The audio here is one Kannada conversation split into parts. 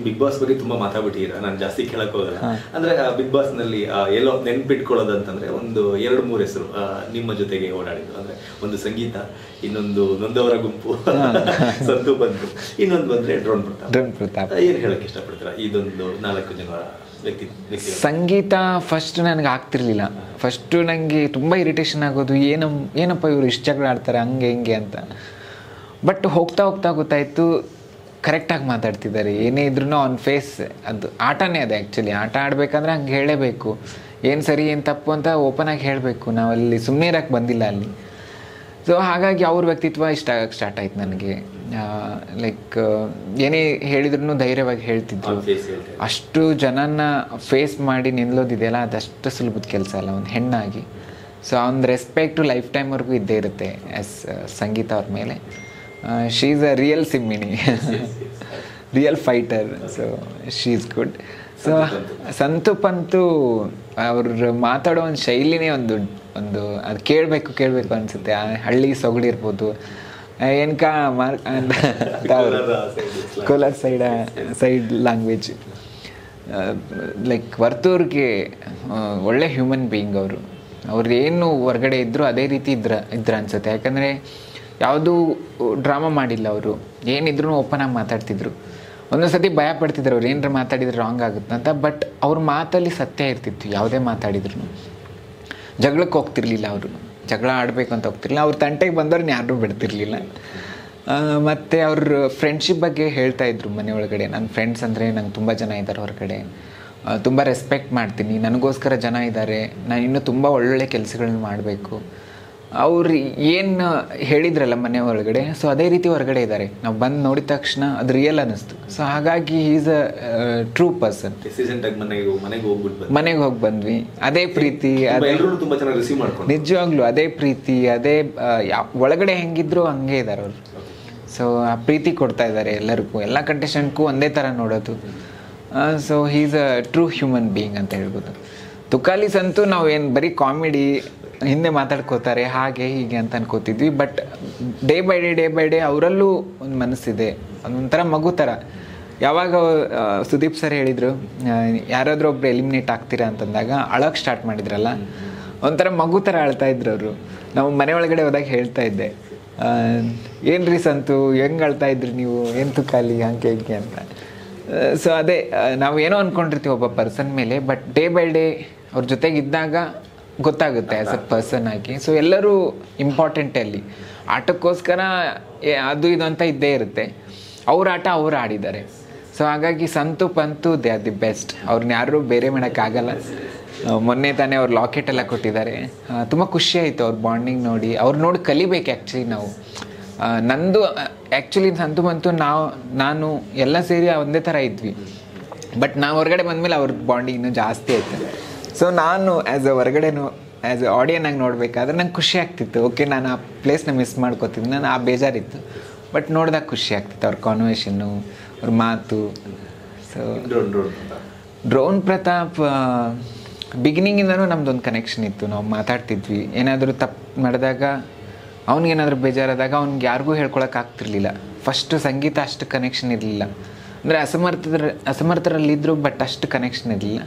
ಬಿಗ್ ಬಾಸ್ ಬಗ್ಗೆ ತುಂಬಾ ಮಾತಾಡ್ಬಿಟ್ಟಿರ, ನಾನು ಜಾಸ್ತಿ ಕೇಳಕ್ ಹೋಗಲ್ಲ. ಅಂದ್ರೆ ಬಿಗ್ ಬಾಸ್ ನಲ್ಲಿ ಎಲ್ಲೋ ನೆನ್ಪಿಟ್ಕೊಳ್ಳೋದಂತಂದ್ರೆ ಒಂದು 2-3 ಹೆಸರು ನಿಮ್ಮ ಜೊತೆಗೆ ಓಡಾಡಿದ್ದು. ಅಂದ್ರೆ ಒಂದು ಸಂಗೀತ, ಇನ್ನೊಂದು ನೊಂದವರ ಗುಂಪು ಸಂತು ಬಂತು, ಇನ್ನೊಂದು ಬಂದ್ರೆ ಡ್ರೋನ್ ಪ್ರತಾಪ್. ಏನ್ ಹೇಳಕ್ ಇಷ್ಟಪಡ್ತೀರಾ ಇದೊಂದು 4 ಜನ ವ್ಯಕ್ತಿ? ಸಂಗೀತ ಫಸ್ಟ್ ನನಗೆ ಆಗ್ತಿರ್ಲಿಲ್ಲ. ಫಸ್ಟು ನನಗೆ ತುಂಬ ಇರಿಟೇಷನ್ ಆಗೋದು, ಏನಪ್ಪ ಇವರು ಇಷ್ಟು ಜಗಳ ಆಡ್ತಾರೆ ಹಂಗೆ ಹಿಂಗೆ ಅಂತ. ಬಟ್ ಹೋಗ್ತಾ ಹೋಗ್ತಾ ಗೊತ್ತಾಯಿತು ಕರೆಕ್ಟಾಗಿ ಮಾತಾಡ್ತಿದ್ದಾರೆ. ಏನೇ ಇದ್ರೂ ಆನ್ ಫೇಸ್, ಅದು ಆಟನೇ ಅದು. ಆ್ಯಕ್ಚುಲಿ ಆಟ ಆಡಬೇಕಂದ್ರೆ ಹಂಗೆ ಹೇಳಬೇಕು, ಏನು ಸರಿ ಏನು ತಪ್ಪು ಅಂತ ಓಪನ್ ಆಗಿ ಹೇಳಬೇಕು. ನಾವಲ್ಲಿ ಸುಮ್ಮನೆ ಇರೋಕ್ಕೆ ಬಂದಿಲ್ಲ ಅಲ್ಲಿ. ಸೊ ಹಾಗಾಗಿ ಅವ್ರ ವ್ಯಕ್ತಿತ್ವ ಇಷ್ಟ ಆಗಕ್ಕೆ ಸ್ಟಾರ್ಟ್ ಆಯ್ತು ನನಗೆ. ಲೈಕ್ ಏನೇ ಹೇಳಿದ್ರು ಧೈರ್ಯವಾಗಿ ಹೇಳ್ತಿದ್ರು. ಅಷ್ಟು ಜನನ ಫೇಸ್ ಮಾಡಿ ನಿಲ್ಲೋದಿದೆಯಲ್ಲ, ಅದಷ್ಟು ಸುಲಭದ ಕೆಲಸ ಅಲ್ಲ ಒಂದು ಹೆಣ್ಣಾಗಿ. ಸೊ ಅವ್ನ ರೆಸ್ಪೆಕ್ಟು ಲೈಫ್ ಟೈಮ್ವರೆಗೂ ಇದ್ದೇ ಇರುತ್ತೆ ಆ್ಯಸ್ ಸಂಗೀತ ಅವ್ರ ಮೇಲೆ. ಶೀ ಈಸ್ ಅ ರಿಯಲ್ ಸಿಮ್ಮಿನಿ, real fighter. So she is good. So ಸಂತುಪಂತೂ ಅವ್ರು ಮಾತಾಡೋ ಒಂದು ಶೈಲಿನೇ ಒಂದು ಅದು ಕೇಳಬೇಕು ಅನಿಸುತ್ತೆ. ಹಳ್ಳಿ ಸೊಗಡಿರ್ಬೋದು, ಏನಕ ಕೋಲಾರ ಸೈಡ್ ಲ್ಯಾಂಗ್ವೇಜ್. ಲೈಕ್ ವರ್ತೂರ್ಗೆ ಒಳ್ಳೆ ಹ್ಯೂಮನ್ ಬೀಯಿಂಗ್ ಅವರು. ಏನು ಹೊರ್ಗಡೆ ಇದ್ದರು ಅದೇ ರೀತಿ ಇದ್ರ ಅನಿಸುತ್ತೆ. ಯಾಕಂದರೆ ಯಾವುದೂ ಡ್ರಾಮಾ ಮಾಡಿಲ್ಲ ಅವರು. ಏನಿದ್ರು ಓಪನ್ ಆಗಿ ಮಾತಾಡ್ತಿದ್ರು. ಒಂದೊಂದು ಸತಿ ಭಯ ಪಡ್ತಿದ್ರು ಅವ್ರು ಏನಾರ ಮಾತಾಡಿದ್ರೆ ರಾಂಗ್ ಆಗುತ್ತೆ ಅಂತ. ಬಟ್ ಅವ್ರ ಮಾತಲ್ಲಿ ಸತ್ಯ ಇರ್ತಿತ್ತು. ಯಾವುದೇ ಮಾತಾಡಿದ್ರು ಜಗಳಕ್ಕೆ ಹೋಗ್ತಿರ್ಲಿಲ್ಲ ಅವರು. ಜಗಳ ಆಡಬೇಕು ಅಂತ ಹೋಗ್ತಿರ್ಲಿಲ್ಲ. ಅವ್ರ ತಂಟೆಗೆ ಬಂದವ್ರನ್ನ ಯಾರೂ ಬಿಡ್ತಿರ್ಲಿಲ್ಲ. ಮತ್ತು ಅವ್ರ ಫ್ರೆಂಡ್ಶಿಪ್ ಬಗ್ಗೆ ಹೇಳ್ತಾಯಿದ್ರು ಮನೆ ಒಳಗಡೆ. ನನ್ನ ಫ್ರೆಂಡ್ಸ್ ಅಂದರೆ ನಂಗೆ ತುಂಬ ಜನ ಇದ್ದಾರೆ ಹೊರಗಡೆ, ತುಂಬ ರೆಸ್ಪೆಕ್ಟ್ ಮಾಡ್ತೀನಿ, ನನಗೋಸ್ಕರ ಜನ ಇದ್ದಾರೆ, ನಾನು ಇನ್ನೂ ತುಂಬ ಒಳ್ಳೊಳ್ಳೆ ಕೆಲಸಗಳನ್ನ ಮಾಡಬೇಕು. ಅವ್ರು ಏನು ಹೇಳಿದ್ರಲ್ಲ ಮನೆ ಒಳಗಡೆ, ಸೊ ಅದೇ ರೀತಿ ಹೊರಗಡೆ ಇದ್ದಾರೆ. ನಾವು ಬಂದು ನೋಡಿದ ತಕ್ಷಣ ಅದು ರಿಯಲ್ ಅನ್ನಿಸ್ತು. ಸೊ ಹಾಗಾಗಿ ಈಸ್ ಅ ಟ್ರೂ ಪರ್ಸನ್. ಮನೆಗೆ ಹೋಗಿ ಬಂದ್ವಿ, ಅದೇ ಪ್ರೀತಿ, ನಿಜವಾಗ್ಲೂ ಅದೇ ಪ್ರೀತಿ, ಅದೇ ಒಳಗಡೆ ಹೆಂಗಿದ್ರು ಹಂಗೆ ಇದ್ದಾರೆ ಅವರು. ಸೊ ಆ ಪ್ರೀತಿ ಕೊಡ್ತಾ ಇದ್ದಾರೆ ಎಲ್ಲರಿಗೂ, ಎಲ್ಲ ಕಂಟೆಸ್ಟೆಂಟ್ಗೂ ಒಂದೇ ಥರ ನೋಡೋದು. So he is a true human being ಅಂತ ಹೇಳ್ಬೋದು. ತುಕಾಲಿ ಸಂತು ನಾವು ಏನು ಬರೀ ಕಾಮಿಡಿ ಹಿಂದೆ ಮಾತಾಡ್ಕೋತಾರೆ ಹಾಗೆ ಹೀಗೆ ಅಂತ ಅನ್ಕೋತಿದ್ವಿ. ಬಟ್ ಡೇ ಬೈ ಡೇ ಅವರಲ್ಲೂ ಒಂದು ಮನಸ್ಸಿದೆ, ಅದೊಂಥರ ಮಗು ಥರ. ಯಾವಾಗ ಸುದೀಪ್ ಸರ್ ಹೇಳಿದರು ಯಾರಾದರೂ ಒಬ್ರು ಎಲಿಮಿನೇಟ್ ಆಗ್ತೀರಾ ಅಂತಂದಾಗ ಅಳಕ್ಕೆ ಸ್ಟಾರ್ಟ್ ಮಾಡಿದ್ರಲ್ಲ, ಒಂಥರ ಮಗು ಥರ ಅಳ್ತಾ ಇದ್ರು ಅವರು. ನಾವು ಮನೆ ಒಳಗಡೆ ಹೋದಾಗ ಹೇಳ್ತಾ ಇದ್ದೆ, ಏನ್ರಿ ಸಂತು ಹೆಂಗೆ ಅಳ್ತಾ ಇದ್ರಿ ನೀವು, ಏನು ತುಕಾಲಿ ಹಂಗೆ ಹಿಂಗೆ ಅಂತ. ಸೊ ಅದೇ ನಾವು ಏನೋ ಅಂದ್ಕೊಂಡಿರ್ತೀವಿ ಒಬ್ಬ ಪರ್ಸನ್ ಮೇಲೆ, ಬಟ್ ಡೇ ಬೈ ಡೇ ಅವ್ರ ಜೊತೆಗಿದ್ದಾಗ ಗೊತ್ತಾಗುತ್ತೆ ಆ್ಯಸ್ ಅ ಪರ್ಸನ್ ಆಗಿ. ಸೊ ಎಲ್ಲರೂ ಇಂಪಾರ್ಟೆಂಟೇ ಅಲ್ಲಿ. ಆಟಕ್ಕೋಸ್ಕರ ಅದು ಇದು ಅಂತ ಇದ್ದೇ ಇರುತ್ತೆ. ಅವ್ರ ಆಟ ಅವ್ರು ಆಡಿದ್ದಾರೆ. ಸೊ ಹಾಗಾಗಿ ಸಂತು ಪಂತು ದೇ ಆರ್ ದಿ ಬೆಸ್ಟ್. ಅವ್ರನ್ನ ಯಾರೂ ಬೇರೆ ಮಾಡೋಕ್ಕಾಗಲ್ಲ. ಮೊನ್ನೆ ತಾನೇ ಅವ್ರು ಲಾಕೆಟ್ ಎಲ್ಲ ಕೊಟ್ಟಿದ್ದಾರೆ. ತುಂಬ ಖುಷಿ ಆಯಿತು ಅವ್ರ ಬಾಂಡಿಂಗ್ ನೋಡಿ. ಅವ್ರು ನೋಡಿ ಕಲಿಬೇಕು ಆ್ಯಕ್ಚುಲಿ ನಾವು. ನಂದು ಆ್ಯಕ್ಚುಲಿ ಸಂತು ಬಂತು ನಾನು ಎಲ್ಲ ಸೇರಿ ಒಂದೇ ಥರ ಇದ್ವಿ. ಬಟ್ ನಾವು ಹೊರಗಡೆ ಬಂದಮೇಲೆ ಅವ್ರ ಬಾಂಡಿಂಗ್ ಇನ್ನೂ ಜಾಸ್ತಿ ಆಯಿತು. ಸೊ ನಾನು ಆ್ಯಸ್ ಅ ಹೊರಗಡೆನೂ ಆ್ಯಸ್ ಅ ಆಡಿಯನ್ನಾಗಿ ನೋಡಬೇಕಾದ್ರೆ ನಂಗೆ ಖುಷಿ ಆಗ್ತಿತ್ತು. ಓಕೆ, ನಾನು ಆ ಪ್ಲೇಸ್ನ ಮಿಸ್ ಮಾಡ್ಕೋತಿದ್ದೆ, ನಾನು ಆ ಬೇಜಾರಿತ್ತು. ಬಟ್ ನೋಡಿದಾಗ ಖುಷಿ ಆಗ್ತಿತ್ತು ಅವ್ರ ಕಾನ್ವರ್ಸೇಷನ್ನು, ಅವ್ರ ಮಾತು. ಸೊ ಡ್ರೋನ್ ಪ್ರತಾಪ್ ಬಿಗಿನಿಂಗಿಂದನೂ ನಮ್ದೊಂದು ಕನೆಕ್ಷನ್ ಇತ್ತು. ನಾವು ಮಾತಾಡ್ತಿದ್ವಿ. ಏನಾದರೂ ತಪ್ಪು ಮಾಡಿದಾಗ, ಅವ್ನಿಗೇನಾದರೂ ಬೇಜಾರಾದಾಗ ಅವ್ನಿಗೆ ಯಾರಿಗೂ ಹೇಳ್ಕೊಳಕ್ಕೆ ಆಗ್ತಿರ್ಲಿಲ್ಲ. ಫಸ್ಟು ಸಂಗೀತ ಅಷ್ಟು ಕನೆಕ್ಷನ್ ಇರಲಿಲ್ಲ. ಅಂದರೆ ಅಸಮರ್ಥರಲ್ಲಿದ್ದರು, ಬಟ್ ಅಷ್ಟು ಕನೆಕ್ಷನ್ ಇರಲಿಲ್ಲ.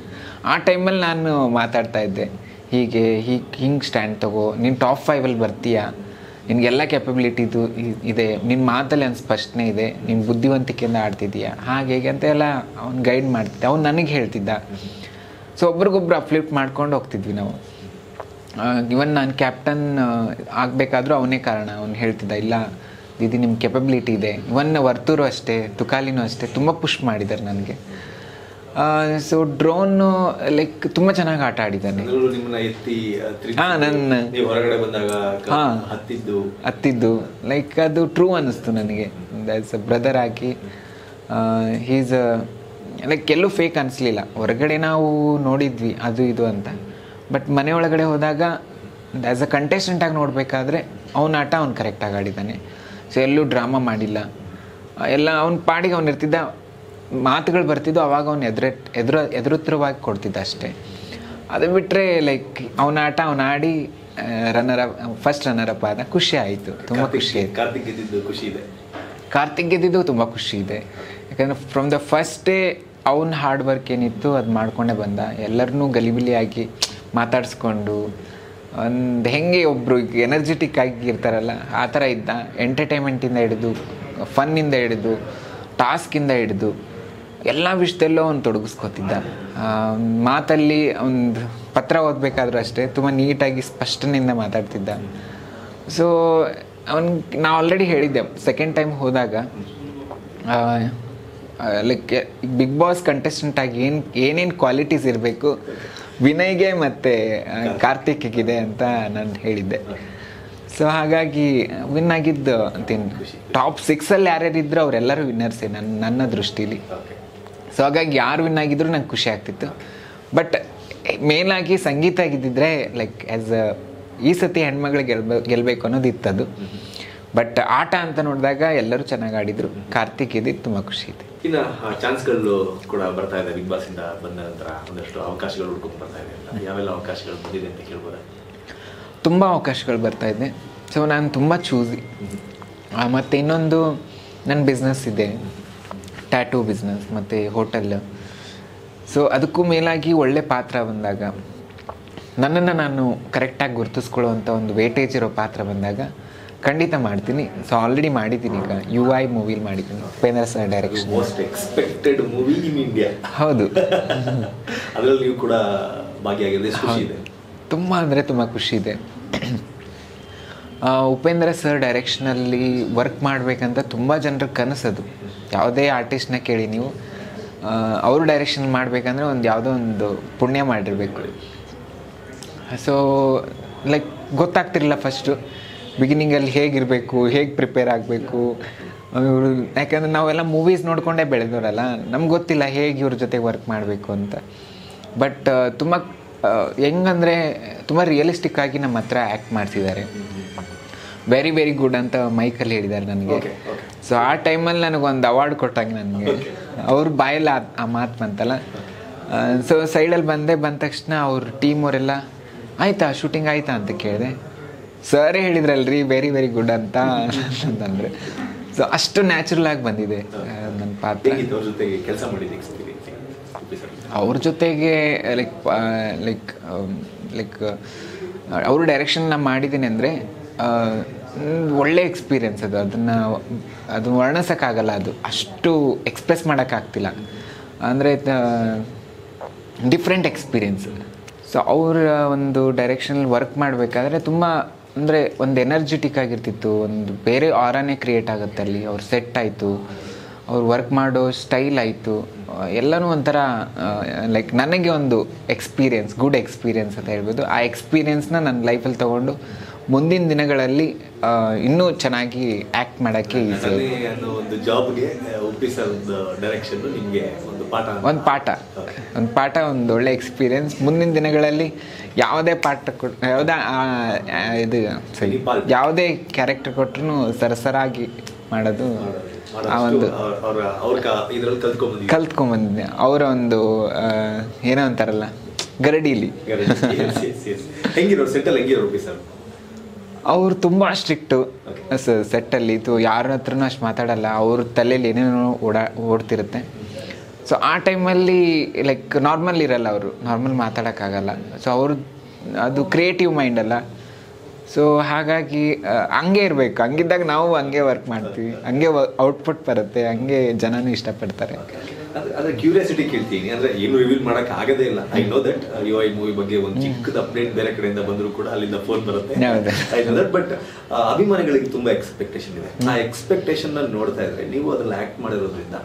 ಆ ಟೈಮಲ್ಲಿ ನಾನು ಮಾತಾಡ್ತಾ ಇದ್ದೆ, ಹಿಂಗೆ ಸ್ಟ್ಯಾಂಡ್ ತಗೋ, ನೀನು ಟಾಪ್ 5 ಬರ್ತೀಯಾ, ನಿನಗೆಲ್ಲ ಕ್ಯಾಪಬಿಲಿಟಿ ಇದೆ, ನಿನ್ನ ಮಾತಲ್ಲಿ ಒಂದು ಸ್ಪಷ್ಟನೆ ಇದೆ, ನಿನ್ನ ಬುದ್ಧಿವಂತಿಕೆಯಿಂದ ಆಡ್ತಿದ್ದೀಯಾ, ಹಾಗೆ ಹೇಗೆ ಅಂತ ಎಲ್ಲ ಅವ್ನು ಗೈಡ್ ಮಾಡ್ತಿದ್ದೆ. ಅವ್ನು ನನಗೆ ಹೇಳ್ತಿದ್ದ. ಸೊ ಒಬ್ರಿಗೊಬ್ರು ಅಪ್ಲಿಫ್ಟ್ ಮಾಡ್ಕೊಂಡು ಹೋಗ್ತಿದ್ವಿ ನಾವು. ಇವನ್ ನಾನು ಕ್ಯಾಪ್ಟನ್ ಆಗಬೇಕಾದ್ರೂ ಅವನೇ ಕಾರಣ. ಅವ್ನು ಹೇಳ್ತಿದ್ದ, ಇಲ್ಲ ಇದು ನಿಮ್ಮ ಕೆಪಬಿಲಿಟಿ ಇದೆ. ಇವನ್ ವರ್ತೂರು ಅಷ್ಟೇ, ತುಕಾಲಿನೂ ಅಷ್ಟೇ, ತುಂಬ ಪುಷ್ ಮಾಡಿದ್ದಾರೆ ನನಗೆ. ಸೊ ಡ್ರೋನು ಲೈಕ್ ತುಂಬ ಚೆನ್ನಾಗಿ ಆಟ ಆಡಿದ್ದಾನೆ. ಹತ್ತಿದ್ದು ಲೈಕ್ ಅದು ಟ್ರೂ ಅನ್ನಿಸ್ತು ನನಗೆ. ಆ್ಯಸ್ ಅ ಬ್ರದರ್ ಆಗಿ ಹೀಸ್ ಲೈಕ್ ಎಲ್ಲೂ ಫೇಕ್ ಅನಿಸ್ಲಿಲ್ಲ. ಹೊರಗಡೆ ನಾವು ನೋಡಿದ್ವಿ ಅದು ಇದು ಅಂತ, ಬಟ್ ಮನೆ ಒಳಗಡೆ ಹೋದಾಗ ಆ್ಯಸ್ ಅ ಕಂಟೆಸ್ಟೆಂಟಾಗಿ ನೋಡಬೇಕಾದ್ರೆ ಅವನ ಆಟ ಅವ್ನು ಕರೆಕ್ಟಾಗಿ ಆಡಿದ್ದಾನೆ. ಸೊ ಎಲ್ಲೂ ಡ್ರಾಮಾ ಮಾಡಿಲ್ಲ. ಎಲ್ಲ ಅವ್ನ ಪಾಡಿಗೆ ಅವ್ನು ಇರ್ತಿದ್ದ, ಮಾತುಗಳು ಬರ್ತಿದ್ದು ಅವಾಗ ಅವ್ನು ಎದುರುತ್ತರವಾಗಿ ಕೊಡ್ತಿದ್ದ ಅಷ್ಟೇ. ಅದು ಬಿಟ್ಟರೆ ಲೈಕ್ ಅವನ ಆಟ ಅವ್ನು ಆಡಿ ಫಸ್ಟ್ ರನ್ನರ್ ಅಪ್ ಆದ. ಖುಷಿ ಆಯಿತು, ತುಂಬ ಖುಷಿ ಆಯಿತು. ಕಾರ್ತಿಕ್ ಗೆದ್ದಿದ್ದು ತುಂಬ ಖುಷಿ ಇದೆ. ಯಾಕಂದರೆ ಫ್ರಮ್ ದ ಫಸ್ಟ್ ಡೇ ಅವನ ಹಾರ್ಡ್ ವರ್ಕ್ ಏನಿತ್ತು ಅದು ಮಾಡ್ಕೊಂಡೇ ಬಂದ. ಎಲ್ಲರನ್ನೂ ಗಲಿಬಿಲಿಯಾಗಿ ಮಾತಾಡಿಸ್ಕೊಂಡು ಒಂದು ಹೆಂಗೆ ಒಬ್ಬರು ಎನರ್ಜೆಟಿಕ್ ಆಗಿ ಇರ್ತಾರಲ್ಲ ಆ ಥರ ಇದ್ದ. ಎಂಟರ್ಟೈನ್ಮೆಂಟಿಂದ ಹಿಡಿದು, ಫನ್ನಿಂದ ಹಿಡಿದು, ಟಾಸ್ಕಿಂದ ಹಿಡಿದು ಎಲ್ಲ ವಿಷಯದಲ್ಲೂ ಅವ್ನು ತೊಡಗಿಸ್ಕೊತಿದ್ದ. ಮಾತಲ್ಲಿ ಒಂದು ಪತ್ರ ಓದಬೇಕಾದ್ರೂ ಅಷ್ಟೇ ತುಂಬ ನೀಟಾಗಿ ಸ್ಪಷ್ಟನೆಯಿಂದ ಮಾತಾಡ್ತಿದ್ದ. ಸೊ ನಾ ಆಲ್ರೆಡಿ ಹೇಳಿದ್ದೆ ಸೆಕೆಂಡ್ ಟೈಮ್ ಹೋದಾಗ, ಲೈಕ್ ಬಿಗ್ ಬಾಸ್ ಕಂಟೆಸ್ಟೆಂಟ್ ಆಗಿ ಏನೇನು ಕ್ವಾಲಿಟೀಸ್ ಇರಬೇಕು ವಿನಯ್ಗೆ ಮತ್ತು ಕಾರ್ತಿಕ್ಗಿದೆ ಅಂತ ನಾನು ಹೇಳಿದ್ದೆ. ಸೊ ಹಾಗಾಗಿ ವಿನ್ ಆಗಿದ್ದು ಅಂತೀನಿ. ಟಾಪ್ 6 ಯಾರ್ಯಾರಿದ್ರು ಅವರೆಲ್ಲರೂ ವಿನ್ನರ್ಸೇ ನನ್ನ ದೃಷ್ಟಿಲಿ. ಸೊ ಹಾಗಾಗಿ ಯಾರು ವಿನ್ ಆಗಿದ್ರು ನಂಗೆ ಖುಷಿ ಆಗ್ತಿತ್ತು. ಬಟ್ ಮೇಲಾಗಿ ಸಂಗೀತ ಆಗಿದ್ದಿದ್ರೆ ಲೈಕ್ ಆ್ಯಸ್ ಈ ಸತಿ ಹೆಣ್ಮಗಳಿಗೆ ಗೆಲ್ಲಬೇಕು ಅನ್ನೋದು ಇತ್ತದು. ಬಟ್ ಆಟ ಅಂತ ನೋಡಿದಾಗ ಎಲ್ಲರೂ ಚೆನ್ನಾಗಿ ಆಡಿದ್ರು. ಕಾರ್ತಿಕ್ ಇದ್ದಿದ್ದು ತುಂಬ ಖುಷಿ ಇದೆ. ಇನ್ನು ಚಾನ್ಸ್ಗಳು ಕೂಡ ಬರ್ತಾ ಇದೆ ಬಿಗ್ ಬಾಸ್ ಇಂದ ಬಂದ ನಂತರ, ಒಂದಷ್ಟು ಅವಕಾಶಗಳು ಹುಡ್ಕೊಂಡು ಬರ್ತಾ ಇದೆ ಅಂತ. ಯಾವೆಲ್ಲ ಅವಕಾಶಗಳು ಬಂದಿದೆ ಅಂತ ಕೇಳ್ಬೋದಾ? ತುಂಬ ಅವಕಾಶಗಳು ಬರ್ತಾ ಇದೆ. ಸೊ ನಾನು ತುಂಬ ಚೂಸಿ. ಮತ್ತು ಇನ್ನೊಂದು ನನ್ನ ಬಿಸ್ನೆಸ್ ಇದೆ, ಟ್ಯಾಟೂ ಬಿಸ್ನೆಸ್ ಮತ್ತು ಹೋಟೆಲ್. ಸೊ ಅದಕ್ಕೂ ಮೇಲಾಗಿ ಒಳ್ಳೆ ಪಾತ್ರ ಬಂದಾಗ, ನನ್ನನ್ನು ನಾನು ಕರೆಕ್ಟಾಗಿ ಗುರುತಿಸ್ಕೊಳ್ಳುವಂಥ ಒಂದು ವೇಟೇಜ್ ಇರೋ ಪಾತ್ರ ಬಂದಾಗ ಖಂಡಿತ ಮಾಡ್ತೀನಿ. ಸೊ ಆಲ್ರೆಡಿ ಮಾಡಿದ್ದೀನಿ. ಈಗ UI ಮೂವಿಲಿ ಮಾಡಿದ್ದೀನಿ, Upendra sir direction. Most expected movie in India. ಹೌದು, ಅದರಲ್ಲಿ ನೀವು ಕೂಡ ಭಾಗಿಯಾಗಿರೋದು ಖುಷಿ ಇದೆ. ತುಂಬ ಅಂದರೆ ತುಂಬ ಖುಷಿ ಇದೆ. ಉಪೇಂದ್ರ ಸರ್ ಡೈರೆಕ್ಷನಲ್ಲಿ ವರ್ಕ್ ಮಾಡಬೇಕಂತ ತುಂಬ ಜನರ ಕನಸದು. ಯಾವುದೇ ಆರ್ಟಿಸ್ಟ್ನ ಕೇಳಿ ನೀವು, ಅವರು ಡೈರೆಕ್ಷನ್ ಮಾಡಬೇಕಂದ್ರೆ ಯಾವುದೋ ಒಂದು ಪುಣ್ಯ ಮಾಡಿರಬೇಕು. ಸೊ ಲೈಕ್ ಗೊತ್ತಾಗ್ತಿರಲಿಲ್ಲ ಫಸ್ಟು ಬಿಗಿನಿಂಗಲ್ಲಿ ಹೇಗಿರಬೇಕು, ಹೇಗೆ ಪ್ರಿಪೇರ್ ಆಗಬೇಕು. ಯಾಕಂದರೆ ನಾವೆಲ್ಲ ಮೂವೀಸ್ ನೋಡಿಕೊಂಡೇ ಬೆಳೆದವರಲ್ಲ, ನಮ್ಗೆ ಗೊತ್ತಿಲ್ಲ ಹೇಗೆ ಇವ್ರ ಜೊತೆ ವರ್ಕ್ ಮಾಡಬೇಕು ಅಂತ. ಬಟ್ ತುಂಬ ಹೆಂಗಂದರೆ ತುಂಬ ರಿಯಲಿಸ್ಟಿಕ್ ಆಗಿ ನಮ್ಮ ಹತ್ರ ಆ್ಯಕ್ಟ್ ಮಾಡ್ತಿದ್ದಾರೆ. ವೆರಿ ವೆರಿ ಗುಡ್ ಅಂತ ಮೈಕಲ್ಲಿ ಹೇಳಿದ್ದಾರೆ ನನಗೆ. ಸೊ ಆ ಟೈಮಲ್ಲಿ ನನಗೊಂದು ಅವಾರ್ಡ್ ಕೊಟ್ಟಾಗ ನನಗೆ ಅವ್ರ ಬಾಯಲ್ಲಿ ಆ ಮಾತು ಬಂತಲ್ಲ. ಸೊ ಸೈಡಲ್ಲಿ ಬಂದ ತಕ್ಷಣ ಅವ್ರ ಟೀಮ್ ಅವರೆಲ್ಲ ಆಯಿತಾ ಶೂಟಿಂಗ್ ಆಯಿತಾ ಅಂತ ಕೇಳಿದೆ. ಸರೇ ಹೇಳಿದ್ರಲ್ರಿ ವೆರಿ ವೆರಿ ಗುಡ್ ಅಂತ ಅಂತಂದರೆ. ಸೊ ಅಷ್ಟು ನ್ಯಾಚುರಲ್ ಆಗಿ ಬಂದಿದೆ ನನ್ನ ಪಾತ್ರ. ಕೆಲಸ ಮಾಡಿದ ಅವ್ರ ಜೊತೆಗೆ ಲೈಕ್ ಅವ್ರ ಡೈರೆಕ್ಷನ್ ನಾನು ಮಾಡಿದ್ದೀನಿ ಅಂದರೆ ಒಳ್ಳೆ ಎಕ್ಸ್ಪೀರಿಯೆನ್ಸ್ ಅದು. ಅದು ವರ್ಣಿಸೋಕ್ಕಾಗಲ್ಲ, ಅದು ಅಷ್ಟು ಎಕ್ಸ್ಪ್ರೆಸ್ ಮಾಡೋಕ್ಕಾಗ್ತಿಲ್ಲ. ಅಂದರೆ ಡಿಫ್ರೆಂಟ್ ಎಕ್ಸ್ಪೀರಿಯೆನ್ಸ್. ಸೊ ಅವರ ಒಂದು ಡೈರೆಕ್ಷನಲ್ಲಿ ವರ್ಕ್ ಮಾಡಬೇಕಾದ್ರೆ ತುಂಬ ಅಂದರೆ ಒಂದು ಎನರ್ಜೆಟಿಕ್ ಆಗಿರ್ತಿತ್ತು, ಒಂದು ಬೇರೆ ಆರಾನೇ ಕ್ರಿಯೇಟ್ ಆಗುತ್ತೆ ಅಲ್ಲಿ. ಅವ್ರ ಸೆಟ್ ಆಯಿತು, ಅವ್ರು ವರ್ಕ್ ಮಾಡೋ ಸ್ಟೈಲ್ ಆಯಿತು, ಎಲ್ಲನೂ ಒಂಥರ ಲೈಕ್ ನನಗೆ ಒಂದು ಎಕ್ಸ್ಪೀರಿಯೆನ್ಸ್, ಗುಡ್ ಎಕ್ಸ್ಪೀರಿಯೆನ್ಸ್ ಅಂತ ಹೇಳ್ಬೋದು. ಆ ಎಕ್ಸ್ಪೀರಿಯೆನ್ಸ್ನ ನನ್ನ ಲೈಫಲ್ಲಿ ತೊಗೊಂಡು ಮುಂದಿನ ದಿನಗಳಲ್ಲಿ ಇನ್ನೂ ಚೆನ್ನಾಗಿ ಆ್ಯಕ್ಟ್ ಮಾಡೋಕ್ಕೆ ಈಸಿ. ಒಂದು ಜಾಬ್ಗೆ ಡೈರೆಕ್ಷನ್ ನಿಮಗೆ ಒಂದು ಪಾಠ, ಒಂದು ಒಳ್ಳೆ ಎಕ್ಸ್ಪೀರಿಯೆನ್ಸ್. ಮುಂದಿನ ದಿನಗಳಲ್ಲಿ ಯಾವುದೇ ಯಾವುದೇ ಕ್ಯಾರೆಕ್ಟರ್ ಕೊಟ್ಟರು ಸರಸರಾಗಿ ಮಾಡೋದು ಆ ಒಂದು ಕಲ್ತ್ಕೊಂಡ್ಬಂದಿದ್ದೆ. ಅವರ ಒಂದು ಏನೋ ಅಂತಾರಲ್ಲ ಗರಡಿಲಿ. ಅವ್ರು ತುಂಬ ಸ್ಟ್ರಿಕ್ಟು ಸೆಟ್ಟಲ್ಲಿ. ಯಾರ ಹತ್ರನೂ ಅಷ್ಟು ಮಾತಾಡಲ್ಲ, ಅವ್ರ ತಲೆಯಲ್ಲಿ ಏನೇನೋ ಓಡ್ತಿರುತ್ತೆ. ಸೊ ಆ ಟೈಮಲ್ಲಿ ಲೈಕ್ ನಾರ್ಮಲ್ ಇರಲ್ಲ, ಅವರು ನಾರ್ಮಲ್ ಮಾತಾಡೋಕ್ಕಾಗಲ್ಲ. ಸೊ ಅವರು ಅದು ಕ್ರಿಯೇಟಿವ್ ಮೈಂಡ್ ಅಲ್ಲ. ಸೊ ಹಾಗಾಗಿ ಹಂಗೆ ಇರಬೇಕು. ಹಂಗಿದ್ದಾಗ ನಾವು ಹಂಗೆ ವರ್ಕ್ ಮಾಡ್ತೀವಿ, ಹಂಗೆ ಔಟ್ಪುಟ್ ಬರುತ್ತೆ, ಹಂಗೆ ಜನನೂ ಇಷ್ಟಪಡ್ತಾರೆ. ಅದ್ರ ಕ್ಯೂರಿಯಾಸಿಟಿ ಕೇಳ್ತೀನಿ, ಅಂದ್ರೆ ಏನು ರಿವೀಲ್ ಮಾಡಕ್ ಆಗದೇ ಇಲ್ಲ. I know that UI movie ಬಗ್ಗೆ ಒಂದು ಚಿಕ್ಕದ ಅಪ್ಡೇಟ್ ಬೇರೆ ಕಡೆಯಿಂದ ಬಂದರೂ ಕೂಡ ಅಲ್ಲಿಂದ ಫೋನ್ ಬರುತ್ತೆ. I know that. ಬಟ್ ಅಭಿಮಾನಿಗಳಿಗೆ ತುಂಬಾ ಎಕ್ಸ್ಪೆಕ್ಟೇಷನ್ ಇದೆ. ಆ ಎಕ್ಸ್ಪೆಕ್ಟೇಷನ್ ನಲ್ಲಿ ನೋಡ್ತಾ ಇದ್ರೆ ನೀವು ಅದ್ರಲ್ಲಿ ಆಕ್ಟ್ ಮಾಡಿರೋದ್ರಿಂದ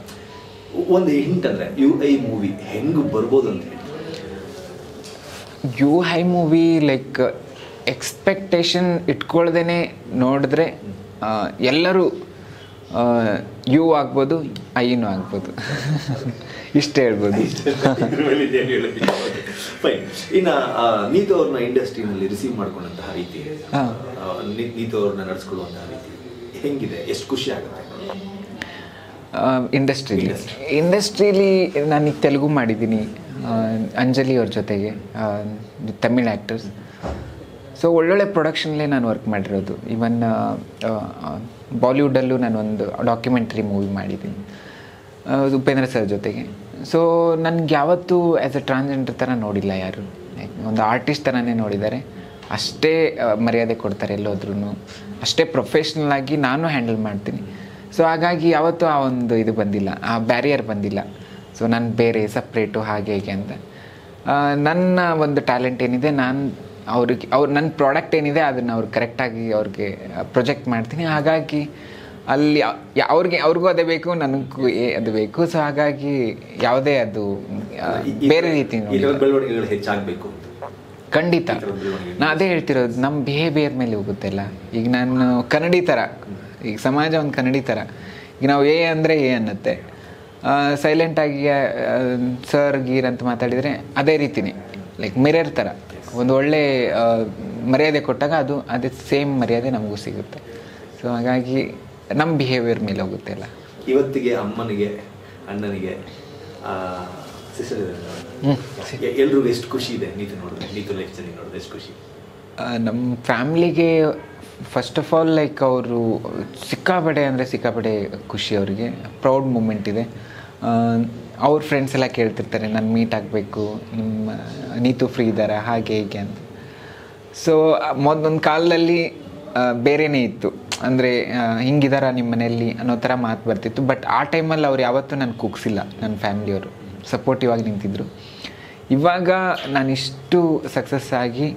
ಒಂದು ಹಿಂಟ್ ಅಂದ್ರೆ UI ಮೂವಿ ಹೆಂಗ್ ಬರ್ಬೋದು ಅಂತ ಹೇಳಿ. UI ಮೂವಿ ಲೈಕ್ ಎಕ್ಸ್ಪೆಕ್ಟೇಷನ್ ಇಟ್ಕೊಳ್ದೇನೆ ನೋಡಿದ್ರೆ ಎಲ್ಲರೂ ಯು ಆಗ್ಬೋದು, ಐನೂ ಆಗ್ಬೋದು, ಇಷ್ಟೇ ಹೇಳ್ಬೋದು. ಇನ್ನು ನೀತು ಅವ್ರನ್ನ ಇಂಡಸ್ಟ್ರಿನಲ್ಲಿ ರಿಸೀವ್ ಮಾಡ್ಕೊಂಡಂತಹ ರೀತಿ, ನೀತು ಅವ್ರನ್ನ ನಡೆಸ್ಕೊಳ್ಳುವಂತಹ ರೀತಿ ಹೆಂಗಿದೆ, ಎಷ್ಟು ಖುಷಿ ಆಗುತ್ತೆ? ಇಂಡಸ್ಟ್ರೀಲಿ ನಾನೀಗ ತೆಲುಗು ಮಾಡಿದ್ದೀನಿ, ಅಂಜಲಿ ಅವ್ರ ಜೊತೆಗೆ, ತಮಿಳ್ ಆ್ಯಕ್ಟರ್ಸ್. ಸೊ ಒಳ್ಳೊಳ್ಳೆ ಪ್ರೊಡಕ್ಷನ್ಲೇ ನಾನು ವರ್ಕ್ ಮಾಡಿರೋದು. ಈವನ್ ಬಾಲಿವುಡಲ್ಲೂ ನಾನು ಒಂದು ಡಾಕ್ಯುಮೆಂಟ್ರಿ ಮೂವಿ ಮಾಡಿದ್ದೀನಿ. ಉಪೇಂದ್ರ ಸರ್ ಜೊತೆಗೆ. ಸೊ ನನಗೆ ಯಾವತ್ತೂ ಆ್ಯಸ್ ಎ ಟ್ರಾನ್ಸ್ಜೆಂಡರ್ ಥರ ನೋಡಿಲ್ಲ ಯಾರು, ಒಂದು ಆರ್ಟಿಸ್ಟ್ ಥರನೇ ನೋಡಿದ್ದಾರೆ. ಅಷ್ಟೇ ಮರ್ಯಾದೆ ಕೊಡ್ತಾರೆ ಎಲ್ಲೋದ್ರೂ, ಅಷ್ಟೇ ಪ್ರೊಫೆಷ್ನಲ್ ಆಗಿ ನಾನು ಹ್ಯಾಂಡಲ್ ಮಾಡ್ತೀನಿ. ಸೊ ಹಾಗಾಗಿ ಯಾವತ್ತೂ ಆ ಒಂದು ಇದು ಬಂದಿಲ್ಲ, ಆ ಬ್ಯಾರಿಯರ್ ಬಂದಿಲ್ಲ. ಸೊ ನಾನು ಬೇರೆ ಸಪ್ರೇಟು ಹಾಗೆ ಹೀಗೆ ಅಂತ. ನನ್ನ ಒಂದು ಟ್ಯಾಲೆಂಟ್ ಏನಿದೆ ನಾನು ನನ್ನ ಪ್ರಾಡಕ್ಟ್ ಏನಿದೆ ಅದನ್ನು ಅವ್ರು ಕರೆಕ್ಟಾಗಿ ಅವ್ರಿಗೆ ಪ್ರೊಜೆಕ್ಟ್ ಮಾಡ್ತೀನಿ. ಹಾಗಾಗಿ ಅಲ್ಲಿ ಅವ್ರಿಗೂ ಅದೇ ಬೇಕು, ನನಗೂ ಅದು ಬೇಕು. ಸೊ ಹಾಗಾಗಿ ಯಾವುದೇ ಅದು ಬೇರೆ ರೀತಿ ಹೆಚ್ಚಾಗಬೇಕು ಖಂಡಿತ. ನಾನು ಅದೇ ಹೇಳ್ತಿರೋದು, ನಮ್ಮ ಬಿಹೇವಿಯರ್ ಮೇಲೆ ಹೋಗುತ್ತೆಲ್ಲ. ಈಗ ನಾನು ಕನ್ನಡಿ ಥರ, ಈಗ ಸಮಾಜ ಒಂದು ಕನ್ನಡಿ ಥರ. ಈಗ ನಾವು ಅಂದರೆ ಅನ್ನತ್ತೆ, ಸೈಲೆಂಟಾಗಿ ಸರ್ ಗೀರ್ ಅಂತ ಮಾತಾಡಿದರೆ ಅದೇ ರೀತಿನೇ, ಲೈಕ್ ಮಿರರ್ ಥರ. ಒಂದು ಒಳ್ಳೆ ಮರ್ಯಾದೆ ಕೊಟ್ಟಾಗ ಅದೇ ಸೇಮ್ ಮರ್ಯಾದೆ ನಮಗೂ ಸಿಗುತ್ತೆ. ಸೊ ಹಾಗಾಗಿ ನಮ್ಮ ಬಿಹೇವಿಯರ್ ಮೇಲೆ ಹೋಗುತ್ತೆ ಅಲ್ಲ. ಇವತ್ತಿಗೆ ಅಮ್ಮನಿಗೆ, ಅಣ್ಣನಿಗೆ, ಸಿಸ್ಟರ್ ಎಲ್ರಿಗೂ ಎಷ್ಟು ಖುಷಿ ಇದೆ ನೀತು ನೋಡಿದ್ರೆ, ನೀತು ಲೈಫ್ ಜರ್ನಿ ನೋಡಿದ್ರೆ ಎಷ್ಟು ಖುಷಿ? ನಮ್ಮ ಫ್ಯಾಮ್ಲಿಗೆ ಫಸ್ಟ್ ಆಫ್ ಆಲ್ ಲೈಕ್ ಅವರು ಸಿಕ್ಕಾಪಡೆ ಖುಷಿ. ಅವರಿಗೆ ಪ್ರೌಡ್ ಮೂಮೆಂಟ್ ಇದೆ. ಅವ್ರ ಫ್ರೆಂಡ್ಸ್ ಎಲ್ಲ ಕೇಳ್ತಿರ್ತಾರೆ, ನಾನು ಮೀಟ್ ಆಗಬೇಕು, ನಿಮ್ಮ ನೀತು ಫ್ರೀ ಇದ್ದಾರಾ ಹಾಗೆ ಹೀಗೆ ಅಂತ. ಸೊ ಮೊದಲೊಂದು ಕಾಲದಲ್ಲಿ ಬೇರೆಯೇ ಇತ್ತು, ಅಂದರೆ ಹಿಂಗಿದಾರ ನಿಮ್ಮ ಮನೆಯಲ್ಲಿ ಅನ್ನೋ ಥರ ಮಾತು ಬರ್ತಿತ್ತು. ಬಟ್ ಆ ಟೈಮಲ್ಲಿ ಅವ್ರು ಯಾವತ್ತೂ ನಾನು ಕೂಗ್ಸಿಲ್ಲ. ನನ್ನ ಫ್ಯಾಮ್ಲಿಯವರು ಸಪೋರ್ಟಿವ್ ಆಗಿ ನಿಂತಿದ್ದರು. ಇವಾಗ ನಾನಿಷ್ಟು ಸಕ್ಸಸ್ ಆಗಿ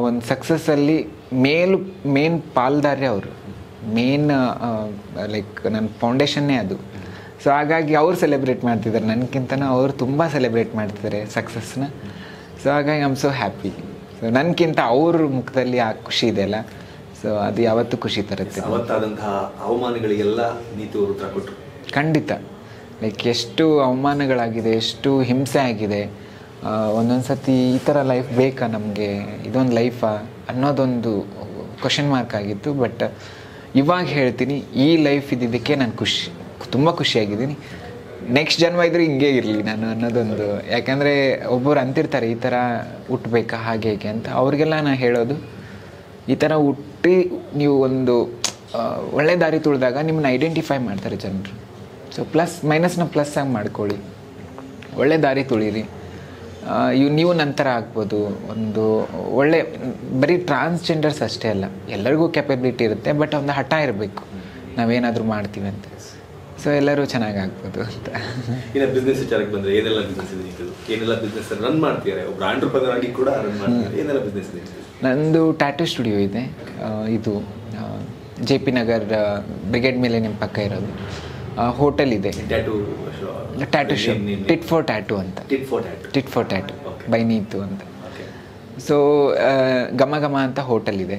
ಒಂದು ಸಕ್ಸಸ್ಸಲ್ಲಿ ಮೇನ್ ಪಾಲ್ದಾರ್ಯ ಅವರು, ಲೈಕ್ ನನ್ನ ಫೌಂಡೇಶನ್ನೇ ಅದು. ಸೊ ಹಾಗಾಗಿ ಅವ್ರು ಸೆಲೆಬ್ರೇಟ್ ಮಾಡ್ತಿದ್ದಾರೆ, ನನಗಿಂತನೂ ಅವ್ರು ತುಂಬ ಸೆಲೆಬ್ರೇಟ್ ಮಾಡ್ತಿದ್ದಾರೆ ಸಕ್ಸಸ್ನ. ಸೊ ಹಾಗಾಗಿ I am so happy. So ನನಗಿಂತ ಅವ್ರ ಮುಖದಲ್ಲಿ ಆ ಖುಷಿ ಇದೆಯಲ್ಲ, ಸೊ ಅದು ಯಾವತ್ತೂ ಖುಷಿ ತರುತ್ತೆ. ಅವತ್ತಾದಂತಹ ಅವಮಾನಗಳಿಗೆಲ್ಲ ನೀತು ಉತ್ತರ ಕೊಟ್ಟರು. ಖಂಡಿತ. ಲೈಕ್ ಎಷ್ಟು ಅವಮಾನಗಳಾಗಿದೆ, ಎಷ್ಟು ಹಿಂಸೆ ಆಗಿದೆ. ಒಂದೊಂದು ಸತಿ ಈ ಥರ ಲೈಫ್ ಬೇಕಾ ನಮಗೆ, ಇದೊಂದು ಲೈಫಾ ಅನ್ನೋದೊಂದು ಕ್ವಶನ್ ಮಾರ್ಕ್ ಆಗಿತ್ತು. ಬಟ್ ಇವಾಗ ಹೇಳ್ತೀನಿ, ಈ ಲೈಫ್ ಇದ್ದಿದ್ದಕ್ಕೆ ನಾನು ತುಂಬ ಖುಷಿಯಾಗಿದ್ದೀನಿ. ನೆಕ್ಸ್ಟ್ ಜನ್ಮ ಇದ್ರೂ ಹಿಂಗೆ ಇರಲಿ ನಾನು ಅನ್ನೋದೊಂದು. ಯಾಕಂದರೆ ಒಬ್ಬರು ಅಂತಿರ್ತಾರೆ ಈ ಥರ ಹುಟ್ಟಬೇಕಾ ಹಾಗೆ ಹೇಗೆ ಅಂತ. ಅವ್ರಿಗೆಲ್ಲ ನಾನು ಹೇಳೋದು, ಈ ಥರ ಹುಟ್ಟಿ ನೀವು ಒಂದು ಒಳ್ಳೆ ದಾರಿ ತುಳಿದಾಗ ನಿಮ್ಮನ್ನ ಐಡೆಂಟಿಫೈ ಮಾಡ್ತಾರೆ ಜನರು. ಸೊ ಮೈನಸ್ನ ಪ್ಲಸ್ ಆಗಿ ಮಾಡ್ಕೊಳ್ಳಿ, ಒಳ್ಳೆ ದಾರಿ ತುಳೀರಿ. ನೀವು ನಂತರ ಆಗ್ಬೋದು. ಒಂದು ಒಳ್ಳೆ ಬರೀ ಟ್ರಾನ್ಸ್ಜೆಂಡರ್ಸ್ ಅಷ್ಟೇ ಅಲ್ಲ, ಎಲ್ಲರಿಗೂ ಕೆಪಬಿಲಿಟಿ ಇರುತ್ತೆ. ಬಟ್ ಒಂದು ಹಠ ಇರಬೇಕು, ನಾವೇನಾದರೂ ಮಾಡ್ತೀವಿ ಅಂತ. ಸೊ ಎಲ್ಲರೂ ಚೆನ್ನಾಗಿ ಆಗ್ಬೋದು ಅಂತ. ಇನ್ನು ಬಿಸ್ನೆಸ್ ವಿಚಾರಕ್ಕೆ ಬಂದರೆ ಏನೆಲ್ಲ ಬಿಸ್ನೆಸ್ ಇದೆ, ಏನೆಲ್ಲ ಬಿಸ್ನೆಸ್ ರನ್ ಮಾಡ್ತೀರಾ? ಒಬ್ಬ ಆಂಟ್ರಪ್ರನರ್ ಆಗಿ ಕೂಡ ರನ್ ಮಾಡ್ತೀರಾ, ಏನೆಲ್ಲ ಬಿಸ್ನೆಸ್ ಇದೆ? ನಂದು ಟ್ಯಾಟೂ ಸ್ಟುಡಿಯೋ ಇದೆ. ಇದು JP ನಗರ್ ಬ್ರಿಗೇಡ್ ಮೇಲೆ ನಿಮ್ಮ ಪಕ್ಕ ಇರೋದು. ಹೋಟೆಲ್ ಇದೆ, tattoo shop, tit for tattoo ಅಂತ. Tit for tattoo by Neetu ಅಂತ. ಸೊ ಘಮ ಅಂತ ಹೋಟೆಲ್ ಇದೆ.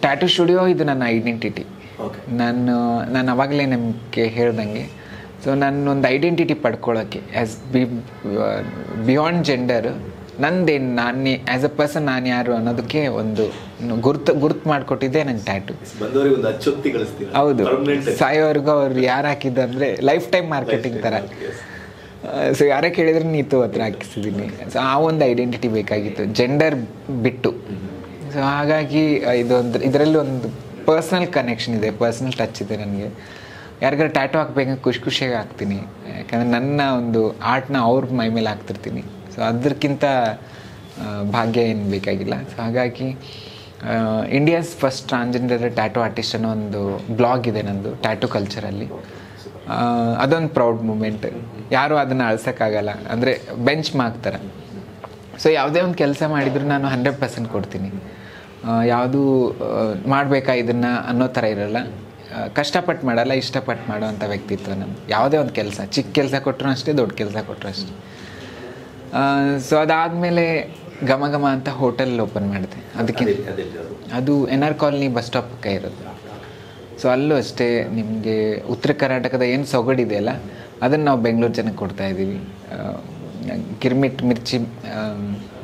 ಟ್ಯಾಟೂ ಸ್ಟುಡಿಯೋ ಇದು ನನ್ನ ಐಡೆಂಟಿಟಿ. ನಾನು ಅವಾಗಲೇ ನಿಮಗೆ ಹೇಳ್ದಂಗೆ, ಸೊ ನನ್ನೊಂದು ಐಡೆಂಟಿಟಿ ಪಡ್ಕೊಳ್ಳೋಕ್ಕೆ ಆ್ಯಸ್ ಬಿಯಾಂಡ್ ಜೆಂಡರ್ ನಂದೇನು, ನಾನು ಆ್ಯಸ್ ಅ ಪರ್ಸನ್ ನಾನು ಯಾರು ಅನ್ನೋದಕ್ಕೆ ಒಂದು ಗುರ್ತು ಮಾಡಿಕೊಟ್ಟಿದ್ದೆ ನನ್ನ ಟ್ಯಾಟೂ. ಹೌದು, ಸಾಯೋವರೆಗೂ ಅವ್ರು ಯಾರು ಹಾಕಿದ್ದಂದರೆ ಲೈಫ್ ಟೈಮ್ ಮಾರ್ಕೆಟಿಂಗ್ ಥರ. ಸೊ ಯಾರೇ ಕೇಳಿದ್ರೆ ನೀತು ಹತ್ರ ಹಾಕಿಸಿದ್ದೀನಿ. ಸೊ ಆ ಒಂದು ಐಡೆಂಟಿಟಿ ಬೇಕಾಗಿತ್ತು, ಜೆಂಡರ್ ಬಿಟ್ಟು. ಸೊ ಹಾಗಾಗಿ ಇದರಲ್ಲಿ ಒಂದು ಪರ್ಸ್ನಲ್ ಕನೆಕ್ಷನ್ ಇದೆ, ಪರ್ಸ್ನಲ್ ಟಚ್ ಇದೆ ನನಗೆ. ಯಾರಿಗಾರು ಟ್ಯಾಟೂ ಹಾಕ್ಬೇಕಂದ್ರೆ ಖುಷಿಯಾಗಿ ಹಾಕ್ತೀನಿ, ಯಾಕಂದರೆ ನನ್ನ ಒಂದು ಆರ್ಟ್ನ ಅವ್ರ ಮೈ ಮೇಲೆ ಹಾಕ್ತಿರ್ತೀನಿ. ಸೊ ಅದಕ್ಕಿಂತ ಭಾಗ್ಯ ಏನು ಬೇಕಾಗಿಲ್ಲ. ಸೊ ಹಾಗಾಗಿ India's first transgender tattoo artist ಅನ್ನೋ ಒಂದು ಬ್ಲಾಗ್ ಇದೆ ನಂದು, ಟ್ಯಾಟೂ ಕಲ್ಚರಲ್ಲಿ. ಅದೊಂದು ಪ್ರೌಡ್ ಮೂಮೆಂಟ್. ಯಾರೂ ಅದನ್ನು ಅಳ್ಸೋಕ್ಕಾಗಲ್ಲ, ಅಂದರೆ ಬೆಂಚ್ ಮಾರ್ಕ್ ಥರ. ಸೊ ಯಾವುದೇ ಒಂದು ಕೆಲಸ ಮಾಡಿದರೂ ನಾನು 100% ಕೊಡ್ತೀನಿ. ಯಾವುದೂ ಮಾಡಬೇಕಾ ಇದನ್ನು ಅನ್ನೋ ಥರ ಇರೋಲ್ಲ. ಕಷ್ಟಪಟ್ಟು ಮಾಡಲ್ಲ, ಇಷ್ಟಪಟ್ಟು ಮಾಡೋ ಅಂಥ ವ್ಯಕ್ತಿತ್ವ ನಾನು. ಯಾವುದೇ ಒಂದು ಕೆಲಸ, ಚಿಕ್ಕ ಕೆಲಸ ಕೊಟ್ಟರು ಅಷ್ಟೇ, ದೊಡ್ಡ ಕೆಲಸ ಕೊಟ್ಟರು ಅಷ್ಟೇ. ಸೊ ಅದಾದಮೇಲೆ ಘಮ ಅಂತ ಹೋಟೆಲ್ ಓಪನ್ ಮಾಡಿದೆ. ಅದಕ್ಕೆ ಅದು NR ಕಾಲನಿ ಬಸ್ ಸ್ಟಾಪ್ ಪಕ್ಕ ಇರೋದು. ಸೊ ಅಲ್ಲೂ ಅಷ್ಟೇ, ನಿಮಗೆ ಉತ್ತರ ಕರ್ನಾಟಕದ ಏನು ಸೊಗಡಿದೆಯಲ್ಲ ಅದನ್ನು ನಾವು ಬೆಂಗಳೂರು ಜನಕ್ಕೆ ಕೊಡ್ತಾಯಿದ್ದೀವಿ. ಗಿರ್ಮಿಟ್ ಮಿರ್ಚಿ,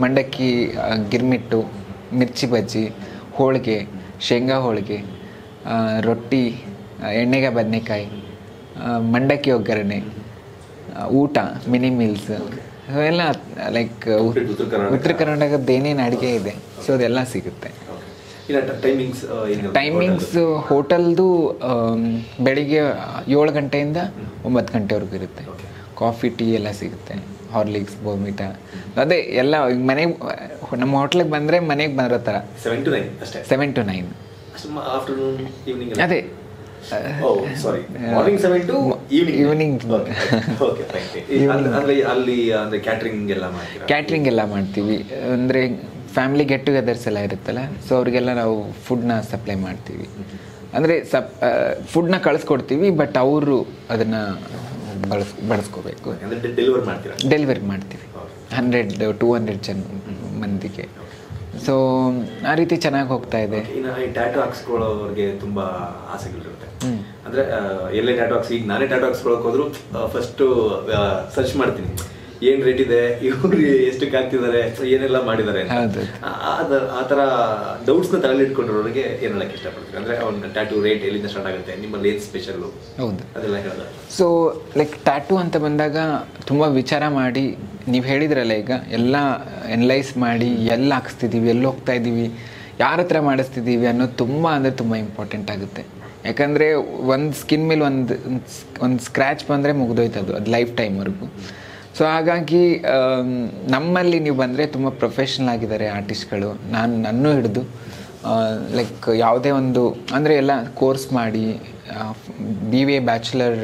ಮಂಡಕ್ಕಿ ಗಿರ್ಮಿಟ್ಟು, ಮಿರ್ಚಿ ಬಜ್ಜಿ, ಹೋಳಿಗೆ, ಶೇಂಗಾ ಹೋಳಿಗೆ, ರೊಟ್ಟಿ, ಎಣ್ಣೆಗೆ ಬದನೆಕಾಯಿ, ಮಂಡಕ್ಕಿ ಒಗ್ಗರಣೆ, ಊಟ, ಮಿನಿ ಮೀಲ್ಸ್, ಅವೆಲ್ಲ ಲೈಕ್ ಉತ್ತರ ಕರ್ನಾಟಕದ ಏನೇನು ಅಡುಗೆ ಇದೆ ಸೊ ಅದೆಲ್ಲ ಸಿಗುತ್ತೆ. ಇಲ್ಲ ಟೈಮಿಂಗ್ಸ್ ಟೈಮಿಂಗ್ಸ್ ಹೋಟೆಲ್ದು ಬೆಳಿಗ್ಗೆ 7 ಗಂಟೆಯಿಂದ 9 ಗಂಟೆವರೆಗೂ ಇರುತ್ತೆ. ಕಾಫಿ ಟೀ ಎಲ್ಲ ಸಿಗುತ್ತೆ, ಹಾರ್ಲಿಕ್ಸ್, ಬೋರ್ಮಿಟಾ, ಅದೇ ಎಲ್ಲ ಮನೆಗೆ ನಮ್ಮ ಹೋಟ್ಲಿಗೆ ಬಂದರೆ ಮನೆಗೆ ಬರೋ ಥರ 7 to 9 ಅಷ್ಟೇ. 7 to 9 ಆಫ್ಟರ್ನೂನ್ ಈವ್ನಿಂಗ್ ಅದೇ ಮಾರ್ನಿಂಗ್ 7 to ಈವ್ನಿಂಗ್. ಅಂದ್ರೆ ಅಲ್ಲಿ ಅಂದ್ರೆ ಕ್ಯಾಟ್ರಿಂಗ್ ಎಲ್ಲ ಮಾಡ್ತೀರಾ? ಕ್ಯಾಟ್ರಿಂಗ್ ಎಲ್ಲ ಮಾಡ್ತೀವಿ. ಅಂದರೆ ಫ್ಯಾಮಿಲಿ ಗೆಟ್ ಟುಗೆದರ್ಸ್ ಎಲ್ಲ ಇರುತ್ತಲ್ಲ, ಸೊ ಅವ್ರಿಗೆಲ್ಲ ನಾವು ಫುಡ್ನ ಸಪ್ಲೈ ಮಾಡ್ತೀವಿ. ಅಂದರೆ ಫುಡ್ನ ಕಳಿಸ್ಕೊಡ್ತೀವಿ, ಬಟ್ ಅವರು ಅದನ್ನು ಬಳಸ್ಕೋಬೇಕು. ಡೆಲಿವರಿ ಮಾಡ್ತೀವಿ 100-200 ಜನ ಮಂದಿಗೆ. ಸೊ ಆ ರೀತಿ ಚೆನ್ನಾಗಿ ಹೋಗ್ತಾ ಇದೆ. ಇನ್ನು ಈ ಟ್ಯಾಟೂ ಹಾಕ್ಸ್ಕೊಳ್ಳೋರಿಗೆ ತುಂಬಾ ಆಸೆಗಳಿರುತ್ತೆ. ಅಂದ್ರೆ ಎಲ್ಲೇ ಟ್ಯಾಟೂ ಹಾಕ್ಸಿ, ಈಗ ನಾನೇ ಟ್ಯಾಟೂ ಹಾಕ್ಸ್ಕೊಳಕ್ ಹೋದ್ರು ಫಸ್ಟ್ ಸರ್ಚ್ ಮಾಡ್ತೀನಿ ಏನ್ ರೇಟ್ ಇದೆ, ಇವ್ರು ಎಷ್ಟಕ್ಕೆ ಹಾಕ್ತಿದ್ದಾರೆ, ಏನೆಲ್ಲ ಮಾಡಿದ್ದಾರೆ. ಆ ತರ ಡೌಟ್ಸ್ ನ ತಲೆಯಲ್ಲಿ ಇಟ್ಕೊಂಡಿರೋರಿಗೆ ಏನ್ ಹೇಳಕ್ ಇಷ್ಟಪಡ್ತೀವಿ? ಅಂದ್ರೆ ಅವ್ನ ಟ್ಯಾಟೂ ರೇಟ್ ಎಲ್ಲಿಂದ ಸ್ಟಾರ್ಟ್ ಆಗುತ್ತೆ, ನಿಮ್ಮಲ್ಲಿ ಏನ್ ಸ್ಪೆಷಲ್, ಹೌದು ಅದೆಲ್ಲ ಹೇಳಿದ್ರೆ. ಸೊ ಲೈಕ್ ಟ್ಯಾಟೂ ಅಂತ ಬಂದಾಗ ತುಂಬ ವಿಚಾರ ಮಾಡಿ, ನೀವು ಹೇಳಿದ್ರಲ್ಲ ಈಗ ಎಲ್ಲ ಎನಲೈಸ್ ಮಾಡಿ ಎಲ್ಲ ಹಾಕ್ಸ್ತಿದ್ದೀವಿ, ಎಲ್ಲಿ ಹೋಗ್ತಾ ಇದ್ದೀವಿ, ಯಾರ ಹತ್ರ ಮಾಡಿಸ್ತಿದ್ದೀವಿ ಅನ್ನೋದು ತುಂಬ ಅಂದರೆ ತುಂಬ ಇಂಪಾರ್ಟೆಂಟ್ ಆಗುತ್ತೆ. ಯಾಕಂದರೆ ಒಂದು ಸ್ಕಿನ್ ಮೇಲೆ ಒಂದು ಸ್ಕ್ರ್ಯಾಚ್ ಬಂದರೆ ಮುಗ್ದೋಯ್ತದು, ಅದು ಲೈಫ್ ಟೈಮ್ವರೆಗೂ. ಸೊ ಹಾಗಾಗಿ ನಮ್ಮಲ್ಲಿ ನೀವು ಬಂದರೆ ತುಂಬ ಪ್ರೊಫೆಷ್ನಲ್ ಆಗಿದ್ದಾರೆ ಆರ್ಟಿಸ್ಟ್ಗಳು. ನನ್ನೂ ಹಿಡಿದು ಲೈಕ್ ಯಾವುದೇ ಒಂದು ಅಂದರೆ ಎಲ್ಲ ಕೋರ್ಸ್ ಮಾಡಿ, BA ಬ್ಯಾಚುಲರ್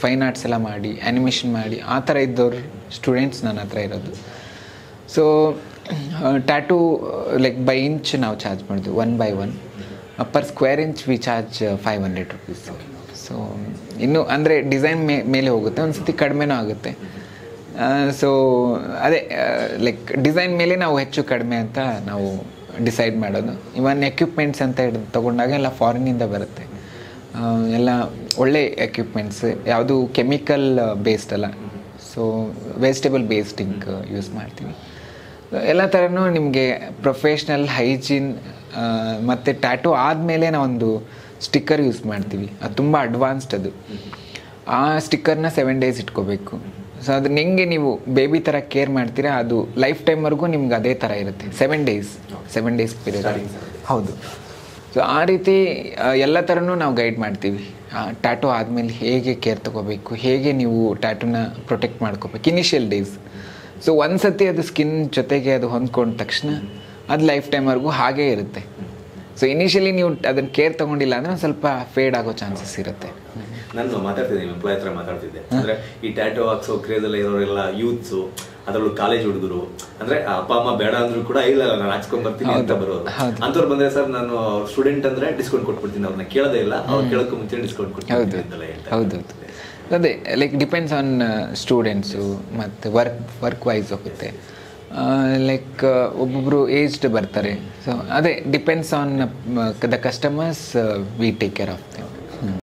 ಫೈನ್ ಆರ್ಟ್ಸ್ ಎಲ್ಲ ಮಾಡಿ, ಆ್ಯನಿಮೇಷನ್ ಮಾಡಿ, ಆ ಥರ ಇದ್ದವ್ರು ಸ್ಟೂಡೆಂಟ್ಸ್ ನನ್ನ ಹತ್ರ ಇರೋದು. So tattoo like by inch ನಾವು ಚಾರ್ಜ್ ಮಾಡ್ತೀವಿ, 1/1 per square inch we charge 500 rupees. So ಇನ್ನು ಅಂದರೆ ಡಿಸೈನ್ ಮೇಲೆ ಹೋಗುತ್ತೆ, ಒಂದು ಸತಿ ಕಡಿಮೆನೂ ಆಗುತ್ತೆ. ಸೊ ಅದೇ ಲೈಕ್ ಡಿಸೈನ್ ಮೇಲೆ ನಾವು ಹೆಚ್ಚು ಕಡಿಮೆ ಅಂತ ನಾವು ಡಿಸೈಡ್ ಮಾಡೋದು. ಇವನ್ ಎಕ್ವಿಪ್ಮೆಂಟ್ಸ್ ಅಂತ ತೊಗೊಂಡಾಗ ಎಲ್ಲ ಫಾರಿನಿಂದ ಬರುತ್ತೆ, ಎಲ್ಲ ಒಳ್ಳೆ ಎಕ್ವಿಪ್ಮೆಂಟ್ಸ್, ಯಾವುದು ಕೆಮಿಕಲ್ ಬೇಸ್ಡ್ ಅಲ್ಲ. So vegetable based ink use ಮಾಡ್ತೀವಿ. ಎಲ್ಲ ಥರನೂ ನಿಮಗೆ ಪ್ರೊಫೆಷ್ನಲ್ ಹೈಜೀನ್. ಮತ್ತು ಟ್ಯಾಟೂ ಆದಮೇಲೆ ನಾವೊಂದು ಸ್ಟಿಕ್ಕರ್ ಯೂಸ್ ಮಾಡ್ತೀವಿ, ಅದು ತುಂಬ ಅಡ್ವಾನ್ಸ್ಡ್. ಅದು ಆ ಸ್ಟಿಕ್ಕರ್ನ 7 days ಇಟ್ಕೋಬೇಕು. ಸೊ ಅದನ್ನ ಹೆಂಗೆ ನೀವು ಬೇಬಿ ಥರ ಕೇರ್ ಮಾಡ್ತೀರಾ, ಅದು ಲೈಫ್ ಟೈಮ್ವರೆಗೂ ನಿಮ್ಗೆ ಅದೇ ಥರ ಇರುತ್ತೆ. 7 days ಪೀರಿಯಡ್. ಹೌದು. ಸೊ ಆ ರೀತಿ ಎಲ್ಲ ಥರನೂ ನಾವು ಗೈಡ್ ಮಾಡ್ತೀವಿ. ಟ್ಯಾಟೂ ಆದಮೇಲೆ ಹೇಗೆ ಕೇರ್ ತೊಗೋಬೇಕು, ಹೇಗೆ ನೀವು ಟ್ಯಾಟೂನ ಪ್ರೊಟೆಕ್ಟ್ ಮಾಡ್ಕೋಬೇಕು ಇನಿಷಿಯಲ್ ಡೇಸ್. ಸೊ ಒಂದು ಸತಿ ಅದು ಸ್ಕಿನ್ ಜೊತೆಗೆ ಅದು ಹೊಂದ್ಕೊಂಡ ತಕ್ಷಣ ಅದು ಲೈಫ್ ಟೈಮ್ವರೆಗೂ ಹಾಗೇ ಇರುತ್ತೆ. ಸೊ ಇನಿಷಿಯಲಿ ನೀವು ಅದನ್ನು ಕೇರ್ ತೊಗೊಂಡಿಲ್ಲ ಅಂದರೆ ಒಂದು ಸ್ವಲ್ಪ ಫೇಡ್ ಆಗೋ ಚಾನ್ಸಸ್ ಇರುತ್ತೆ. ನಾನು ಮಾತಾಡ್ತಿದ್ದೆ, ನಿಮ್ಮ ಎಂಪ್ಲಾಯ್ ಹತ್ರ ಮಾತಾಡ್ತಿದ್ದೆ. ಅಂದ್ರೆ ಈ ಟ್ಯಾಟೂ ಹಾಕ್ಸೋ ಕ್ರೇಜಲ್ಲಿ ಇರೋರೆಲ್ಲ ಯೂತ್ಸು, ಅದರಲ್ಲೂ ಕಾಲೇಜ್ ಹುಡುಗರು, ಅಂದ್ರೆ ಅಪ್ಪ ಅಮ್ಮ ಬೇಡ ಅಂದ್ರೂ ಕೂಡ ಇಲ್ಲ ನಾನು ಹಾಕ್ಸ್ಕೊಂಡ್ ಬರ್ತೀನಿ ಅಂತ ಬರೋರು. ಅಂತವ್ರು ಬಂದ್ರೆ ಸರ್ ನಾನು ಸ್ಟೂಡೆಂಟ್ ಅಂದ್ರೆ ಡಿಸ್ಕೌಂಟ್ ಕೊಟ್ಬಿಡ್ತೀನಿ, ಅವ್ರನ್ನ ಕೇಳೋದೇ ಇಲ್ಲ, ಅವ್ರು ಕೇಳೋಕ್ಕೂ ಮುಂಚೆ ಡಿಸ್ಕೌಂಟ್ ಕೊಡ್ತೀನಿ ಅಂತೆಲ್ಲ ಹೇಳ್ತಾರೆ. ಹೌದು, ಅದೇ ಲೈಕ್ ಡಿಪೆಂಡ್ಸ್ ಆನ್ ಸ್ಟೂಡೆಂಟ್ಸು ಮತ್ತು ವರ್ಕ್ ವೈಸ್ ಹೋಗುತ್ತೆ. ಲೈಕ್ ಒಬ್ಬೊಬ್ಬರು ಏಜ್ಡ್ ಬರ್ತಾರೆ. ಸೊ ಅದೇ depends on the customers, we take care of them.